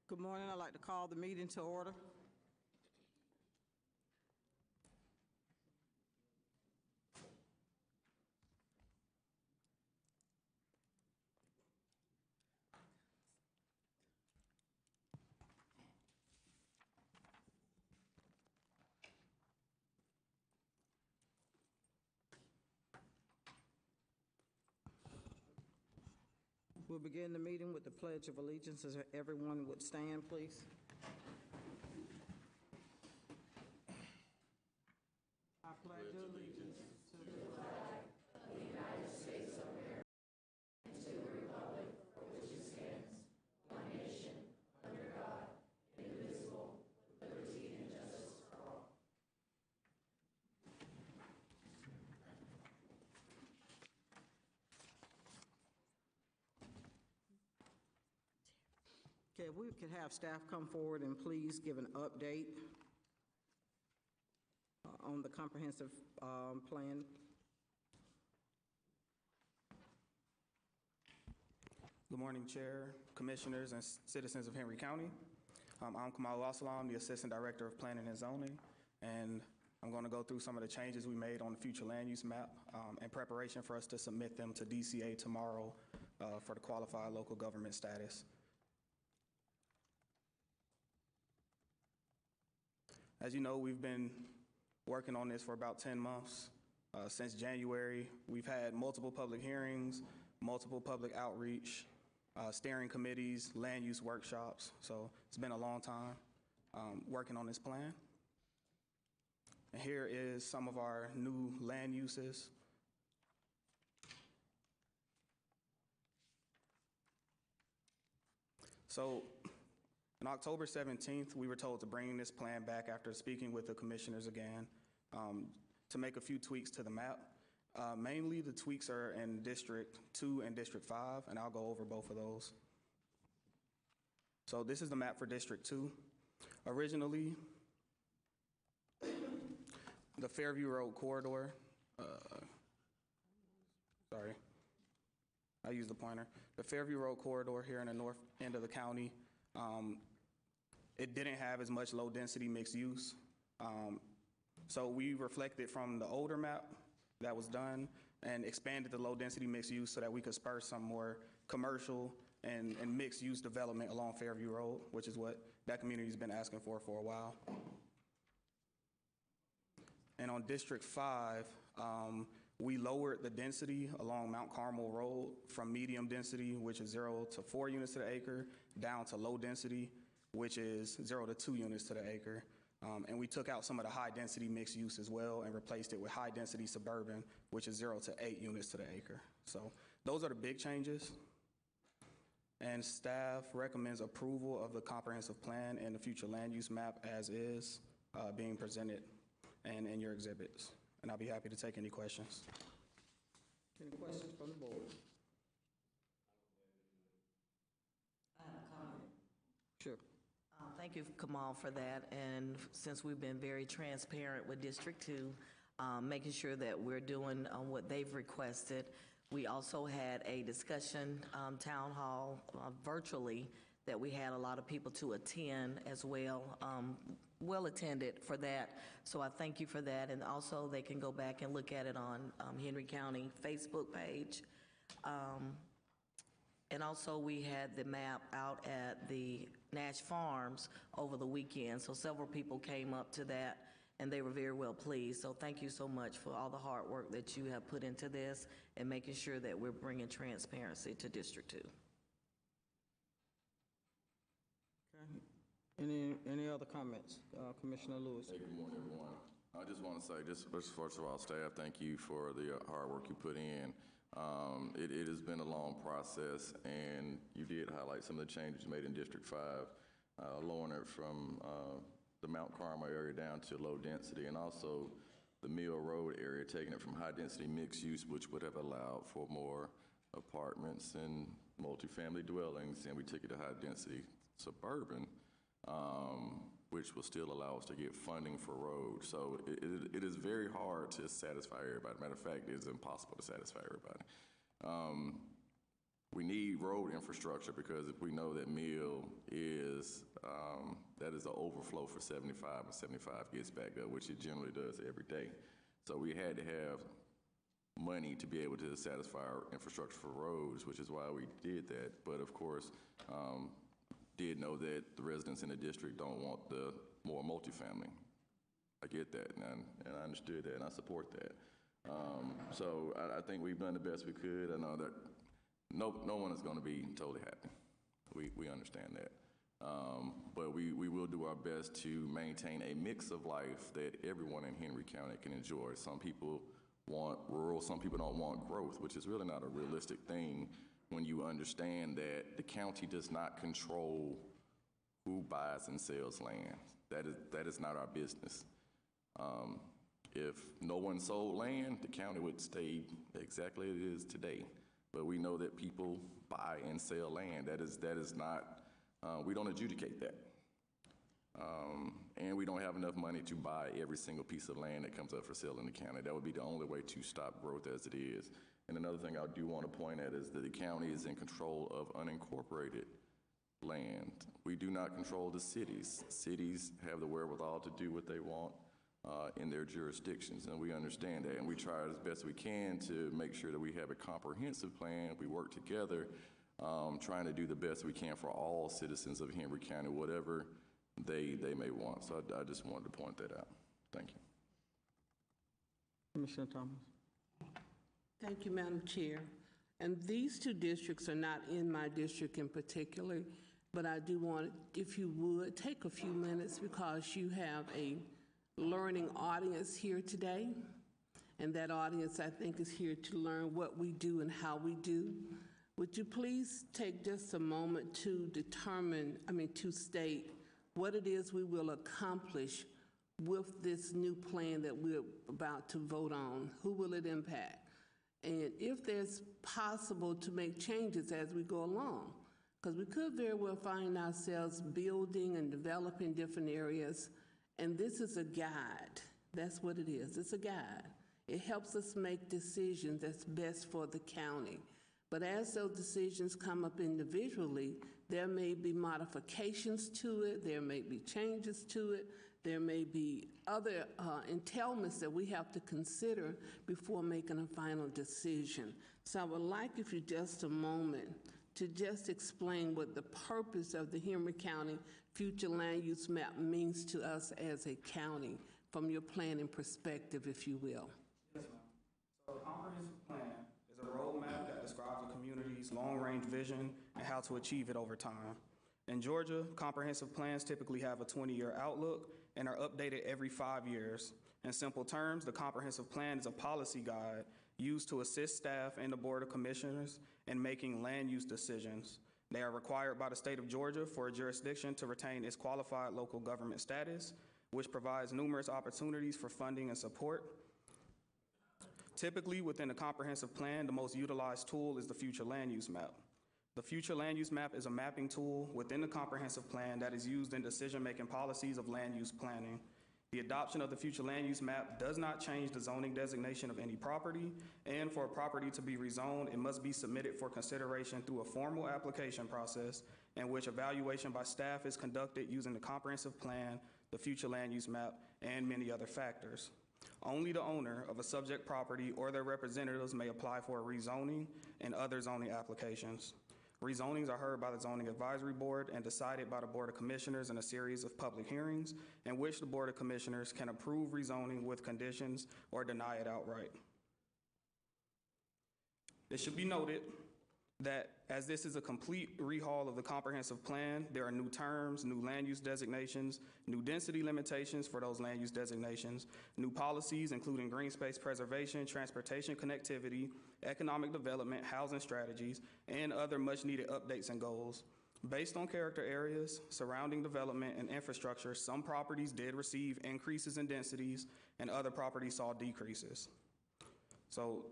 Good morning. I'd like to call the meeting to order. We'll begin the meeting with the Pledge of Allegiance. As everyone would stand, please. I pledge allegiance to the flag of the United States of America and to the republic for which it stands, one nation, under God, indivisible, with liberty and justice for all. Okay, if we could have staff come forward and please give an update on the comprehensive plan. Good morning, Chair, Commissioners, and citizens of Henry County. I'm Kamal Assalam, the Assistant Director of Planning and Zoning, and I'm going to go through some of the changes we made on the future land use map in preparation for us to submit them to DCA tomorrow for the qualified local government status. As you know, we've been working on this for about 10 months. Since January, we've had multiple public hearings, multiple public outreach, steering committees, land use workshops. So it's been a long time working on this plan. And here is some of our new land uses. So on October 17th, we were told to bring this plan back after speaking with the commissioners again to make a few tweaks to the map. Mainly the tweaks are in District 2 and District 5, and I'll go over both of those. So this is the map for District 2. Originally, the Fairview Road corridor, sorry, I used the pointer. The Fairview Road corridor here in the north end of the county, it didn't have as much low density mixed use. So we reflected from the older map that was done and expanded the low density mixed use so that we could spur some more commercial and mixed use development along Fairview Road, which is what that community's been asking for a while. And on District 5, we lowered the density along Mount Carmel Road from medium density, which is 0 to 4 units to the acre, down to low density, which is 0 to 2 units to the acre. And we took out some of the high density mixed use as well and replaced it with high density suburban, which is 0 to 8 units to the acre. So those are the big changes. And staff recommends approval of the comprehensive plan and the future land use map as is being presented and in your exhibits. And I'll be happy to take any questions. Any questions from the board? I have a comment. Sure. Thank you, Kamal, for that. And since we've been very transparent with District 2, making sure that we're doing what they've requested, we also had a discussion town hall virtually that we had a lot of people to attend as well, well attended for that. So I thank you for that. And also they can go back and look at it on Henry County Facebook page. And also we had the map out at the Nash Farms over the weekend. So several people came up to that and they were very well pleased. So thank you so much for all the hard work that you have put into this and making sure that we're bringing transparency to District 2. Okay. Any other comments? Commissioner Lewis. Hey, good morning, everyone. I just want to say, just first of all, staff, thank you for the hard work you put in. It has been a long process, and you did highlight some of the changes made in District 5, lowering it from the Mount Carmel area down to low density, and also the Mill Road area, taking it from high density mixed use, which would have allowed for more apartments and multifamily dwellings, and we took it to high-density suburban, which will still allow us to get funding for roads. So it is very hard to satisfy everybody. Matter of fact, it's impossible to satisfy everybody. We need road infrastructure because if we know that Mill is, that is an overflow for 75, and 75 gets back up, which it generally does every day. So we had to have money to be able to satisfy our infrastructure for roads, which is why we did that. But of course, did know that the residents in the district don't want the more multifamily. I get that, and I understood that, and I support that. So I think we've done the best we could. I know that no one is going to be totally happy. We understand that. But we will do our best to maintain a mix of life that everyone in Henry County can enjoy. Some people want rural, some people don't want growth, which is really not a realistic thing when you understand that the county does not control who buys and sells land. That is not our business. If no one sold land, the county would stay exactly as it is today. But we know that people buy and sell land. That is not, we don't adjudicate that. And we don't have enough money to buy every single piece of land that comes up for sale in the county. That would be the only way to stop growth as it is. And another thing I do want to point at is that the county is in control of unincorporated land. We do not control the cities. Cities have the wherewithal to do what they want in their jurisdictions, and we understand that. And we try as best we can to make sure that we have a comprehensive plan. We work together, trying to do the best we can for all citizens of Henry County, whatever they may want. So I just wanted to point that out. Thank you. Commissioner Thomas. Thank you, Madam Chair. And these two districts are not in my district in particular, but I do want, if you would, take a few minutes because you have a learning audience here today. And that audience, I think, is here to learn what we do and how we do. Would you please take just a moment to to state what it is we will accomplish with this new plan that we're about to vote on? Who will it impact? And if there's possible to make changes as we go along, because we could very well find ourselves building and developing different areas, and this is a guide. That's what it is. It's a guide. It helps us make decisions that's best for the county. But as those decisions come up individually, there may be modifications to it, there may be changes to it, there may be other entailments that we have to consider before making a final decision. So I would like, if you just a moment, to just explain what the purpose of the Henry County Future Land Use Map means to us as a county, from your planning perspective, if you will. Yes, ma'am. So a comprehensive plan is a roadmap that describes a community's long-range vision and how to achieve it over time. In Georgia, comprehensive plans typically have a 20-year outlook and are updated every 5 years. In simple terms, the comprehensive plan is a policy guide used to assist staff and the Board of Commissioners in making land use decisions. They are required by the state of Georgia for a jurisdiction to retain its qualified local government status, which provides numerous opportunities for funding and support. Typically, within the comprehensive plan, the most utilized tool is the Future Land Use Map. The Future Land Use Map is a mapping tool within the comprehensive plan that is used in decision-making policies of land use planning. The adoption of the Future Land Use Map does not change the zoning designation of any property, and for a property to be rezoned, it must be submitted for consideration through a formal application process in which evaluation by staff is conducted using the comprehensive plan, the Future Land Use Map, and many other factors. Only the owner of a subject property or their representatives may apply for a rezoning and other zoning applications. Rezonings are heard by the Zoning Advisory Board and decided by the Board of Commissioners in a series of public hearings in which the Board of Commissioners can approve rezoning with conditions or deny it outright. It should be noted that as this is a complete rehaul of the comprehensive plan, there are new terms, new land use designations, new density limitations for those land use designations, new policies including green space preservation, transportation connectivity, economic development, housing strategies, and other much needed updates and goals. Based on character areas, surrounding development, and infrastructure, some properties did receive increases in densities and other properties saw decreases. So,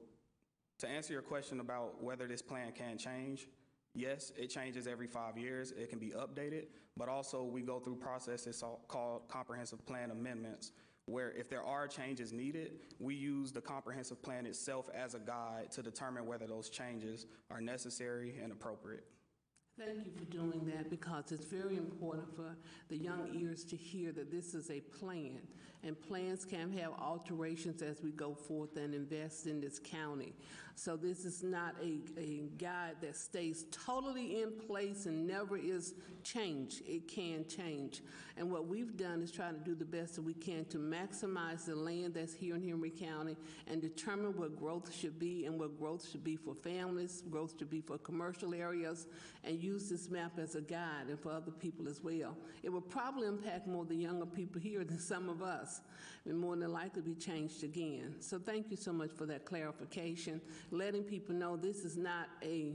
to answer your question about whether this plan can change, yes, it changes every 5 years. It can be updated, but also we go through processes called comprehensive plan amendments, where if there are changes needed, we use the comprehensive plan itself as a guide to determine whether those changes are necessary and appropriate. Thank you for doing that, because it's very important for the young ears to hear that this is a plan, and plans can have alterations as we go forth and invest in this county. So this is not a guide that stays totally in place and never is changed. It can change. And what we've done is try to do the best that we can to maximize the land that's here in Henry County and determine what growth should be and what growth should be for families, growth should be for commercial areas, and use this map as a guide and for other people as well. It will probably impact more the younger people here than some of us, and more than likely be changed again. So thank you so much for that clarification, letting people know this is not a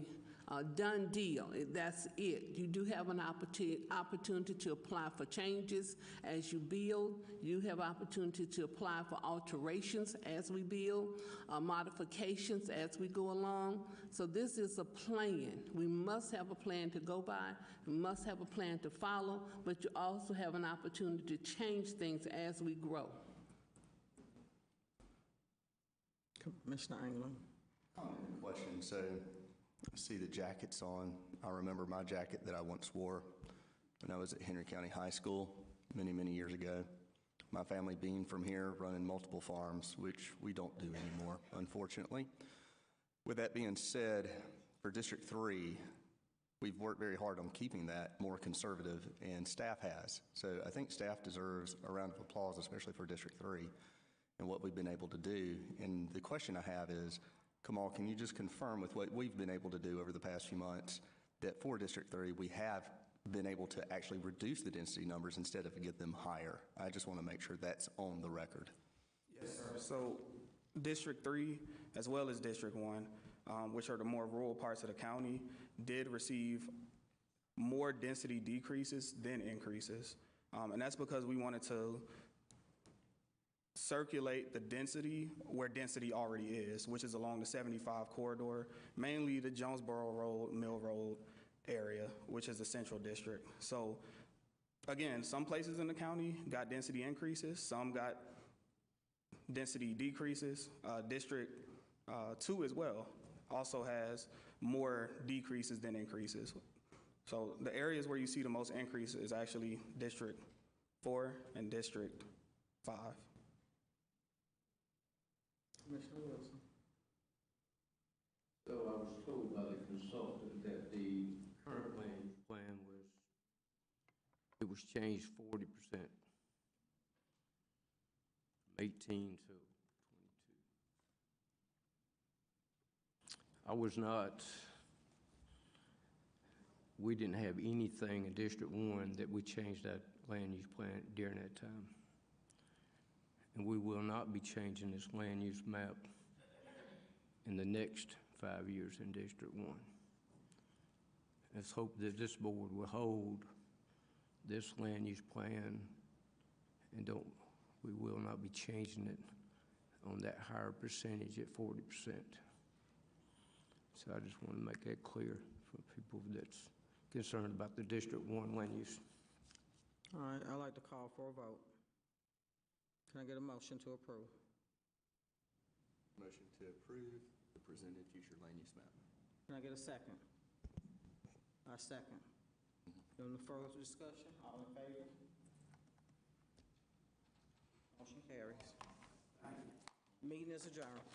done deal. That's it. You do have an opportunity to apply for changes as you build. You have opportunity to apply for alterations as we build, modifications as we go along. So this is a plan. We must have a plan to go by. We must have a plan to follow, but you also have an opportunity to change things as we grow. Commissioner England. Question. So I see the jackets on. I remember my jacket that I once wore when I was at Henry County High School many, many years ago. My family being from here, running multiple farms, which we don't do anymore, unfortunately. With that being said, for District 3, we've worked very hard on keeping that more conservative, and staff has. So I think staff deserves a round of applause, especially for District 3 and what we've been able to do. And the question I have is, Kamal, can you just confirm with what we've been able to do over the past few months that for District 3, we have been able to actually reduce the density numbers instead of get them higher? I just want to make sure that's on the record. Yes, sir. So District 3, as well as District 1, which are the more rural parts of the county, did receive more density decreases than increases. And that's because we wanted to circulate the density where density already is, which is along the 75 corridor, mainly the Jonesboro Road, Mill Road area, which is the central district. So again, some places in the county got density increases, some got density decreases. District 2 as well also has more decreases than increases. So the areas where you see the most increase is actually District 4 and District 5. Commissioner Wilson. So I was told by the consultant that the current land use plan was changed 40%, from 18 to 22. We didn't have anything in District 1 that we changed that land use plan during that time. And we will not be changing this land use map in the next 5 years in District 1. Let's hope that this board will hold this land use plan and we will not be changing it on that higher percentage at 40%. So I just want to make that clear for people that's concerned about the District 1 land use. All right, I'd like to call for a vote. Can I get a motion to approve? Motion to approve the presented future land use map. Can I get a second? I second. Any further discussion? All in favor? Motion carries. Meeting is adjourned.